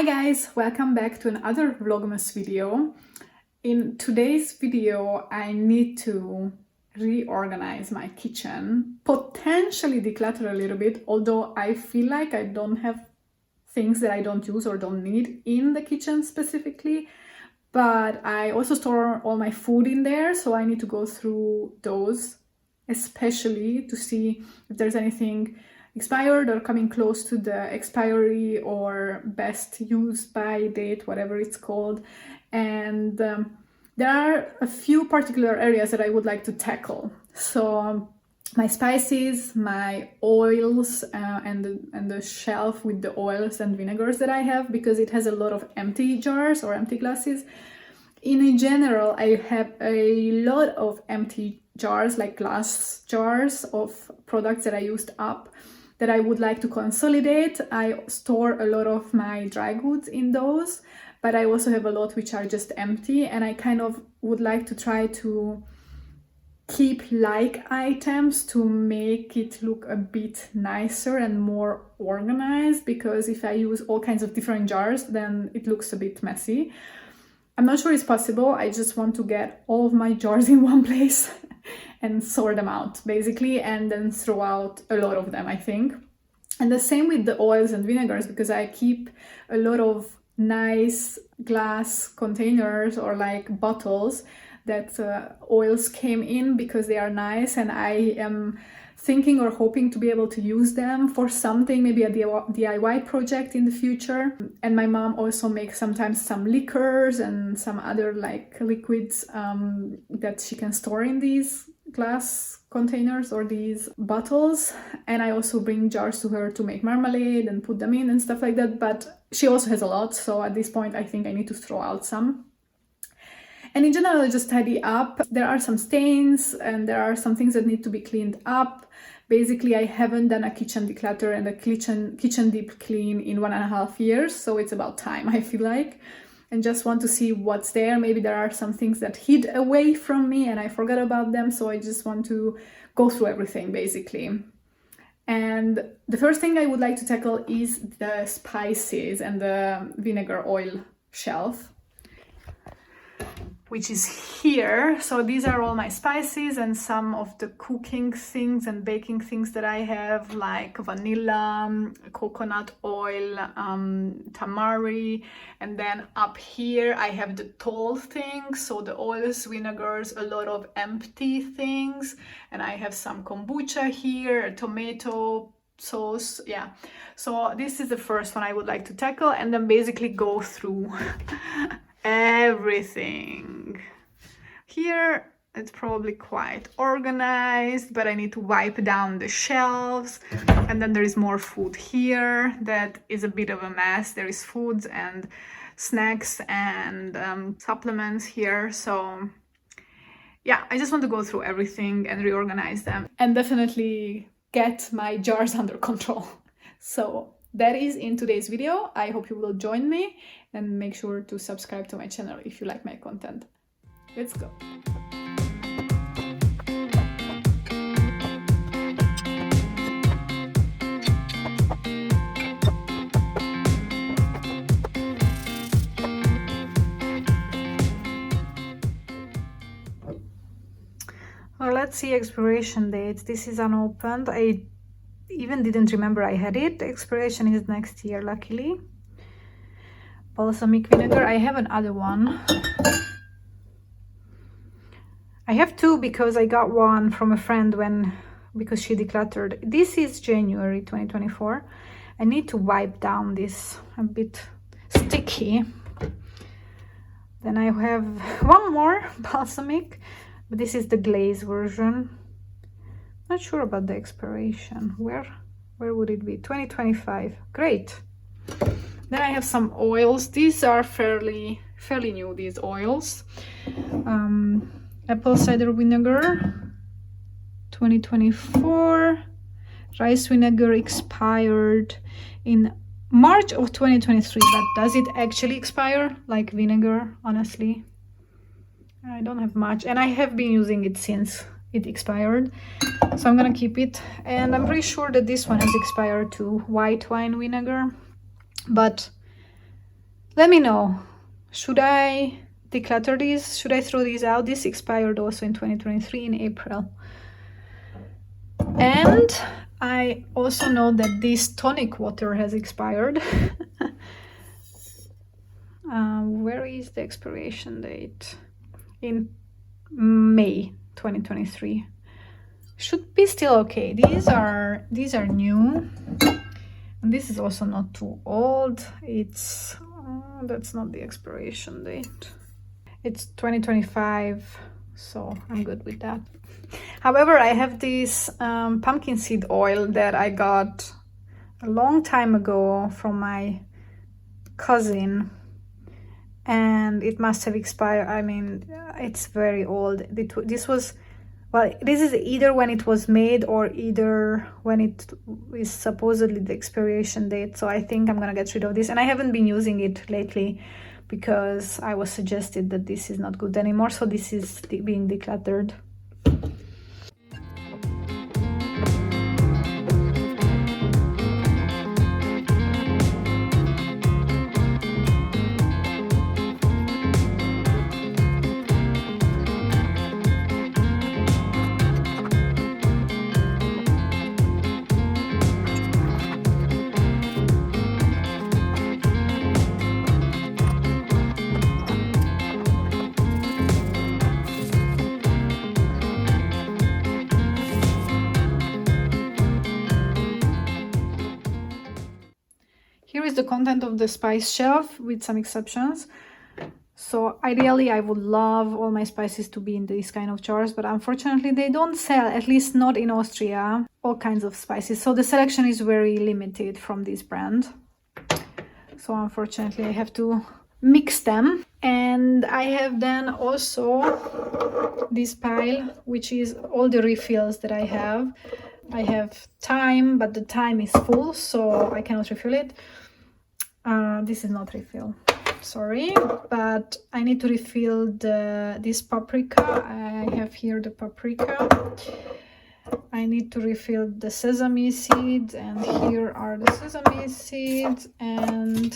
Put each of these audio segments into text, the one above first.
Hi guys, welcome back to another Vlogmas video. In today's video, I need to reorganize my kitchen, potentially declutter a little bit, although I feel like I don't have things that I don't use or don't need in the kitchen specifically. But I also store all my food in there, so I need to go through those, especially to see if there's anything expired or coming close to the expiry or best use by date, whatever it's called. And there are a few particular areas that I would like to tackle. So my spices, my oils, and the shelf with the oils and vinegars that I have, because it has a lot of empty jars or empty glasses. In general, I have a lot of empty jars, like glass jars of products that I used up, that I would like to consolidate. I store a lot of my dry goods in those, but I also have a lot which are just empty, and I kind of would like to try to keep like items to make it look a bit nicer and more organized, because if I use all kinds of different jars, then it looks a bit messy. I'm not sure it's possible. I just want to get all of my jars in one place and sort them out basically, and then throw out a lot of them, I think. And the same with the oils and vinegars, because I keep a lot of nice glass containers or like bottles that oils came in because they are nice, and I am thinking or hoping to be able to use them for something, maybe a DIY project in the future. And my mom also makes sometimes some liquors and some other like liquids that she can store in these glass containers or these bottles. And I also bring jars to her to make marmalade and put them in and stuff like that, but she also has a lot, so at this point I think I need to throw out some. And in general, just tidy up. There are some stains and there are some things that need to be cleaned up. Basically, I haven't done a kitchen declutter and a kitchen deep clean in 1.5 years, so it's about time, I feel like. And just want to see what's there. Maybe there are some things that hid away from me and I forgot about them, so I just want to go through everything, basically. And the first thing I would like to tackle is the spices and the vinegar oil shelf, which is here. So these are all my spices and some of the cooking things and baking things that I have, like vanilla, coconut oil, tamari. And then up here I have the tall things, so the oils, vinegars, a lot of empty things. And I have some kombucha here, tomato sauce, yeah. So this is the first one I would like to tackle, and then basically go through everything. Here it's probably quite organized, but I need to wipe down the shelves. And then there is more food here that is a bit of a mess. There is foods and snacks and supplements here. So yeah, I just want to go through everything and reorganize them and definitely get my jars under control. So that is in today's video. I hope you will join me, and make sure to subscribe to my channel if you like my content. Let's go. Well, let's see expiration dates. This is unopened. I even didn't remember I had it. Expiration is next year, luckily. Balsamic vinegar. I have another one. I have two because I got one from a friend because she decluttered. This is January 2024. I need to wipe down this, a bit sticky. Then I have one more balsamic, but this is the glaze version. Not sure about the expiration. Where would it be? 2025. Great. Then I have some oils. These are fairly new, these oils. Apple cider vinegar 2024. Rice vinegar expired in March of 2023, but does it actually expire like vinegar? Honestly, I don't have much, and I have been using it since it expired, so I'm gonna keep it. And I'm pretty sure that this one has expired too, white wine vinegar, but Let me know, should I declutter these? Should I throw these out? This expired also in 2023 in April. And I also know that this tonic water has expired. Where is the expiration date? In May 2023. Should be still okay. These are new, and this is also not too old. It's that's not the expiration date. It's 2025, so I'm good with that. However, I have this pumpkin seed oil that I got a long time ago from my cousin, and it must have expired. I mean, it's very old. This was, well, this is either when it was made or either when it is supposedly the expiration date. So I think I'm gonna get rid of this, and I haven't been using it lately because I was suggested that this is not good anymore. So this is being decluttered. Here is the content of the spice shelf with some exceptions. So ideally I would love all my spices to be in these kind of jars, but unfortunately they don't sell, at least not in Austria, all kinds of spices. So the selection is very limited from this brand. So unfortunately I have to mix them. And I have then also this pile, which is all the refills that I have. I have thyme, but the thyme is full, so I cannot refill it. This is not refill, sorry, but I need to refill this paprika. I have here the paprika. I need to refill the sesame seeds, and here are the sesame seeds, and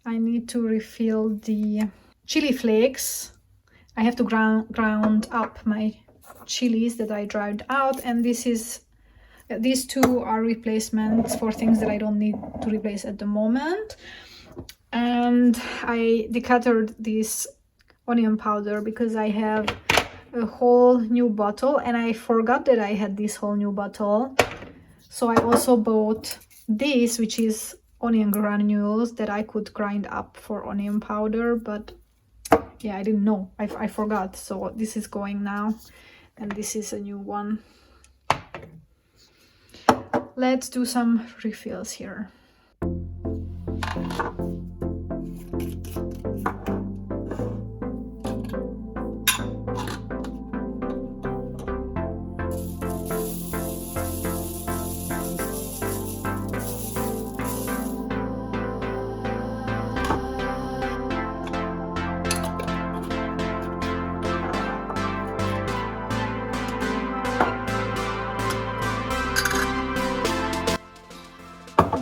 I need to refill the chili flakes. I have to ground up my chilies that I dried out, and these two are replacements for things that I don't need to replace at the moment. And I decluttered this onion powder because I have a whole new bottle, and I forgot that I had this whole new bottle. So I also bought this, which is onion granules that I could grind up for onion powder, but yeah, I didn't know. I forgot. So this is going now, and this is a new one. Let's do some refills here.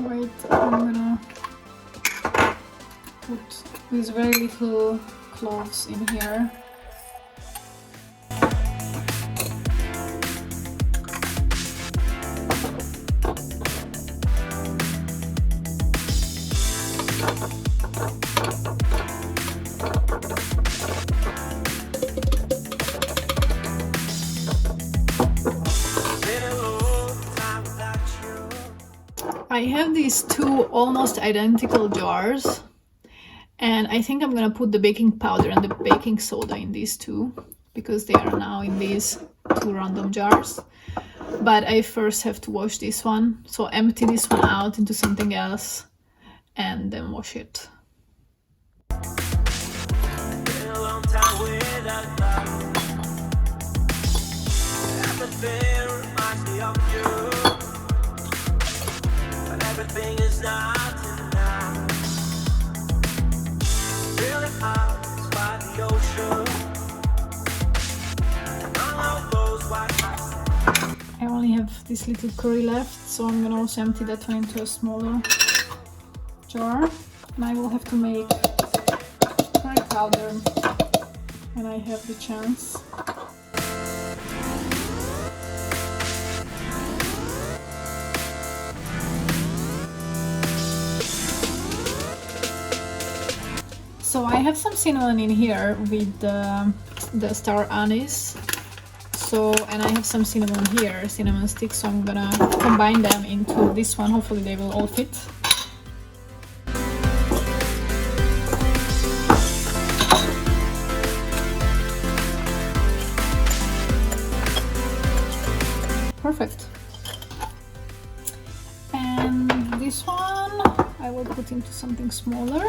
Wait, I'm gonna put these very little cloves in here. I have these two almost identical jars, and I think I'm gonna put the baking powder and the baking soda in these two because they are now in these two random jars. But I first have to wash this one, so empty this one out into something else and then wash it. Everything is not enough. Really hard by the ocean. I only have this little curry left, so I'm gonna also empty that one into a smaller jar. and I will have to make dry powder when I have the chance. So I have some cinnamon in here with the star anise. So, and I have some cinnamon here, cinnamon sticks, so I'm gonna combine them into this one. Hopefully they will all fit. Perfect. And this one I will put into something smaller.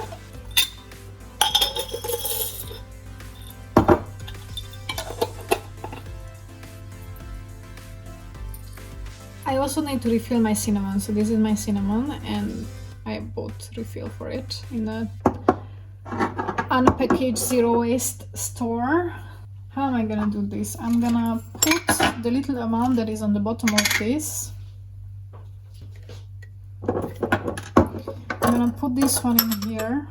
I also need to refill my cinnamon, so this is my cinnamon and I bought refill for it in the unpackaged zero waste store. How am I gonna do this? I'm gonna put the little amount that is on the bottom of this. I'm gonna put this one in here.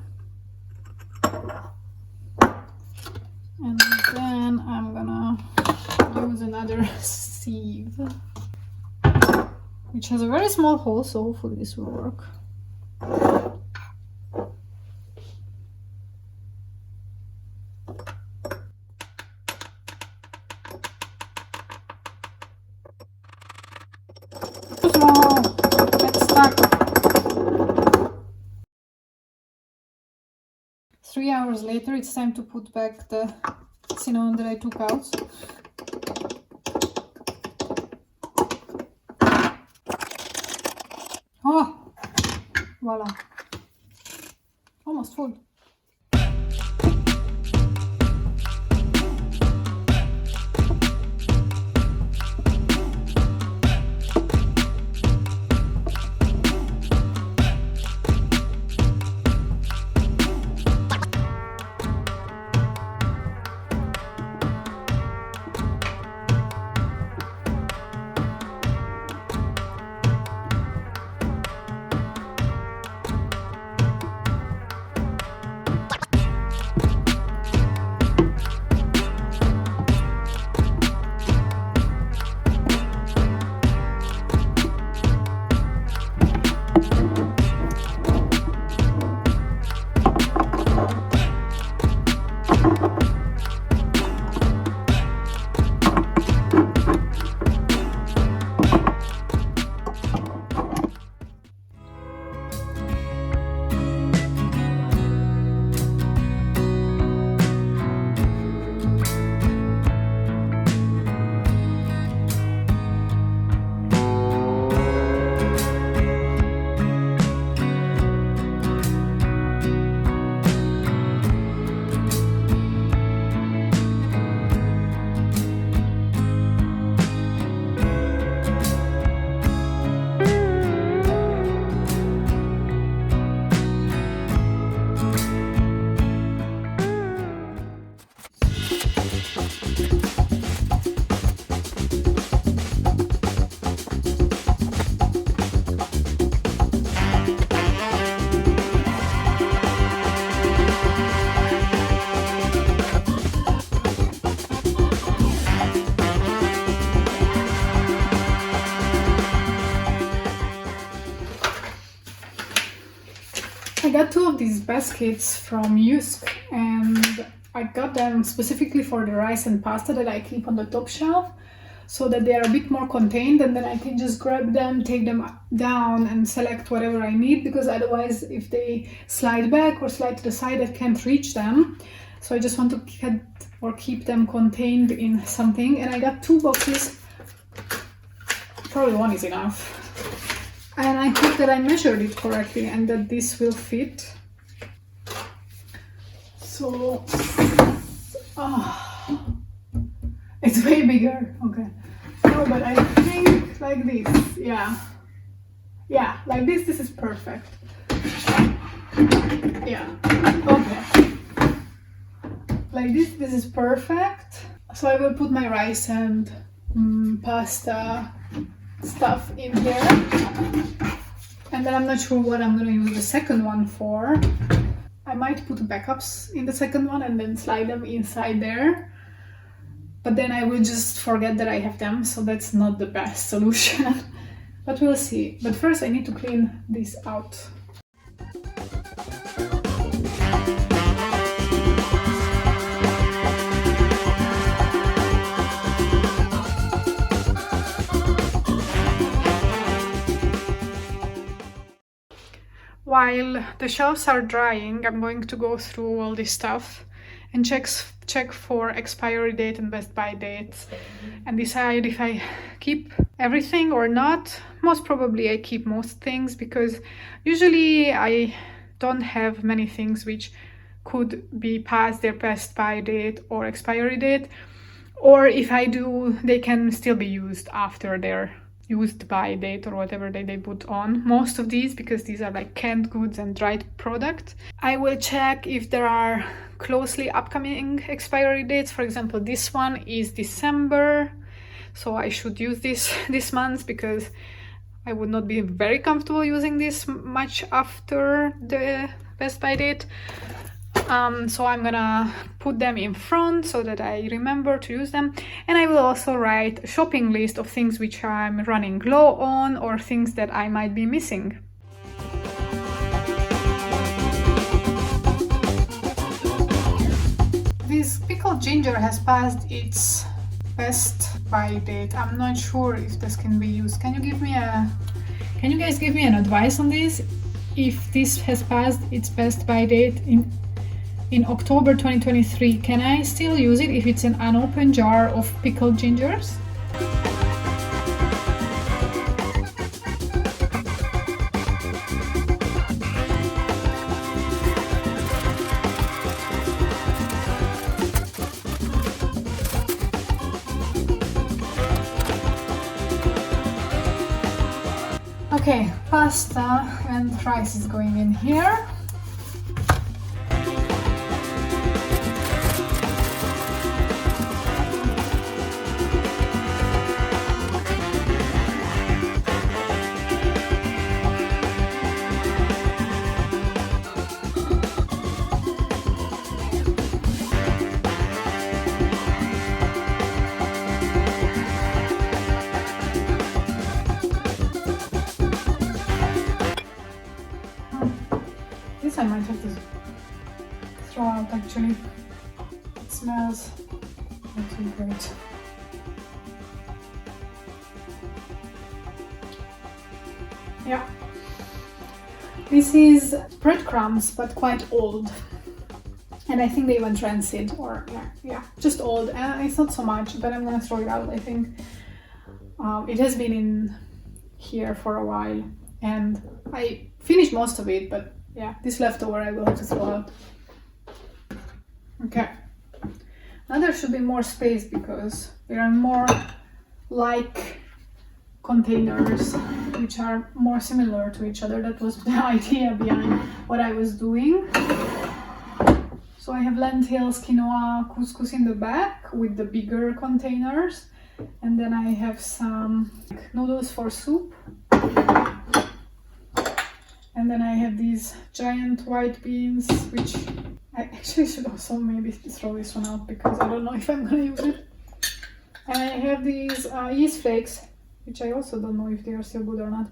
And then I'm gonna use another sieve, which has a very small hole, so hopefully this will work. Too small! It's stuck! 3 hours later, it's time to put back the cinnamon that I took out. Oh, voila, almost full. I got two of these baskets from Yusk, and I got them specifically for the rice and pasta that I keep on the top shelf, so that they are a bit more contained, and then I can just grab them, take them down and select whatever I need, because otherwise if they slide back or slide to the side I can't reach them. So I just want to keep them contained in something, and I got two boxes. Probably one is enough. And I hope that I measured it correctly and that this will fit. So, it's way bigger. Okay. No, but I think like this. Yeah. Yeah, like this is perfect. Yeah. Okay. Like this is perfect. So I will put my rice and pasta stuff in here, And then I'm not sure what I'm gonna use the second one for. I might put backups in the second one and then slide them inside there. But then I will just forget that I have them, so that's not the best solution. But we'll see. But first I need to clean this out. While the shelves are drying, I'm going to go through all this stuff and check for expiry date and best by dates and decide if I keep everything or not. Most probably I keep most things, because usually I don't have many things which could be past their best by date or expiry date, or if I do, they can still be used after their used by date or whatever they put on most of these, because these are like canned goods and dried product. I will check if there are closely upcoming expiry dates. For example, this one is December, so I should use this month, because I would not be very comfortable using this much after the best by date. So I'm gonna put them in front so that I remember to use them, and I will also write a shopping list of things which I'm running low on or things that I might be missing. This pickled ginger has passed its best by date. I'm not sure if this can be used. Can you guys give me an advice on this? If this has passed its best by date in October 2023, can I still use it if it's an unopened jar of pickled gingers? Okay, pasta and rice is going in here. This I might have to throw out actually. It smells not too great. Yeah. This is breadcrumbs, but quite old. And I think they went rancid, or yeah, just old. It's not so much, but I'm gonna throw it out, I think. It has been in here for a while, and I finished most of it, but yeah, this leftover I will have to throw out. Okay. Now there should be more space, because there are more like containers which are more similar to each other. That was the idea behind what I was doing. So I have lentils, quinoa, couscous in the back with the bigger containers, and then I have some noodles for soup. And then I have these giant white beans, which I actually should also maybe throw this one out, because I don't know if I'm gonna use it. And I have these yeast flakes, which I also don't know if they are still good or not.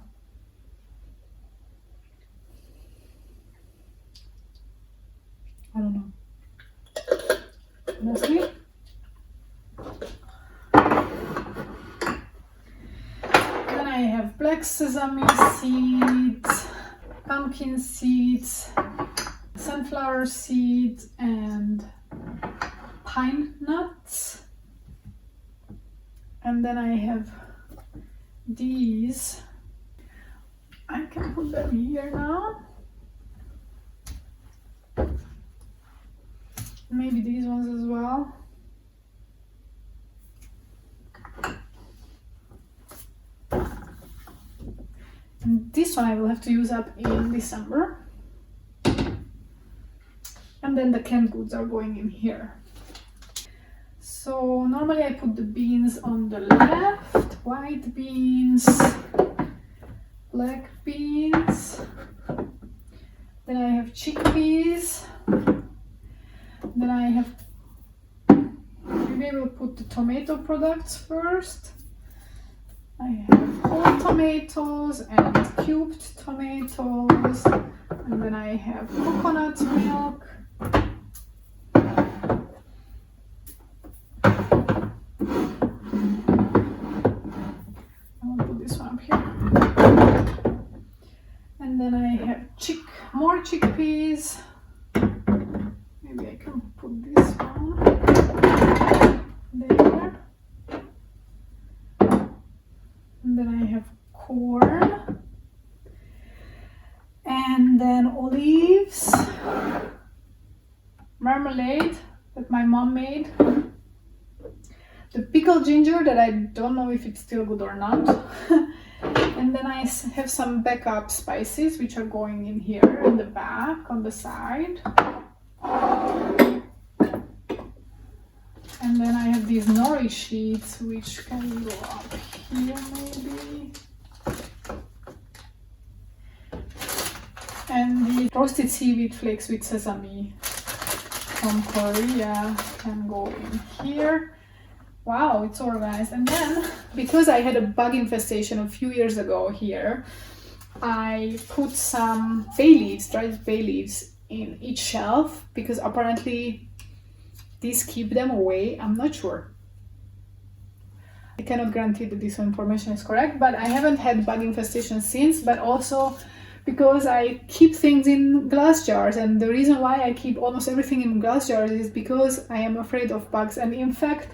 I don't know. Honestly. Then I have black sesame seeds, pumpkin seeds, sunflower seeds, and pine nuts. And then I have these. I can put them here now. Maybe these ones as well. And this one I will have to use up in December. And then the canned goods are going in here. So normally I put the beans on the left, white beans, black beans. Then I have chickpeas. Then I have, maybe I will put the tomato products first. I have whole tomatoes and cubed tomatoes. And then I have coconut milk. I will put this one up here. And then I have more chickpeas. Maybe I can put this one there. And then I have corn. And then olives. Marmalade that my mom made. The pickled ginger that I don't know if it's still good or not. And then I have some backup spices which are going in here in the back on the side. And then I have these nori sheets which can go up here maybe. And the roasted seaweed flakes with sesame from Korea can go in here. Wow, it's organized. And then, because I had a bug infestation a few years ago here, I put some bay leaves, dried bay leaves in each shelf because apparently these keep them away. I'm not sure. I cannot guarantee that this information is correct, but I haven't had bug infestation since, but also because I keep things in glass jars, and the reason why I keep almost everything in glass jars is because I am afraid of bugs. And in fact,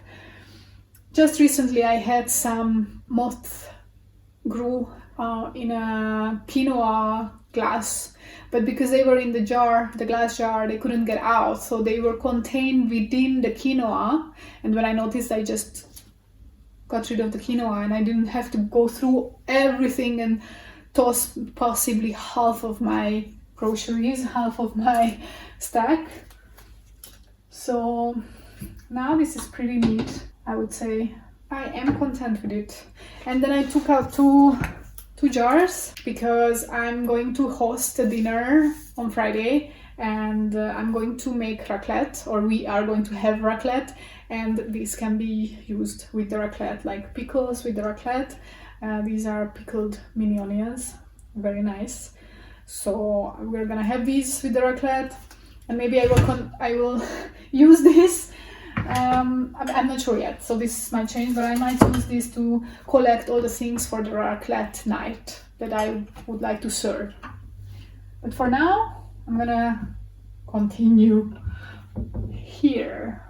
just recently I had some moth grew in a quinoa glass, but because they were in the jar, the glass jar, they couldn't get out, so they were contained within the quinoa. And when I noticed, I just got rid of the quinoa, and I didn't have to go through everything and toss possibly half of my groceries, half of my stack. So now this is pretty neat, I would say. I am content with it. And then I took out two jars because I'm going to host a dinner on Friday, and I'm going to make raclette, or we are going to have raclette, and these can be used with the raclette, like pickles with the raclette. These are pickled mini onions, very nice. So we're gonna have these with the raclette, and maybe I will use this. I'm not sure yet, so this might change, but I might use this to collect all the things for the raclette night that I would like to serve. But for now, I'm gonna continue here.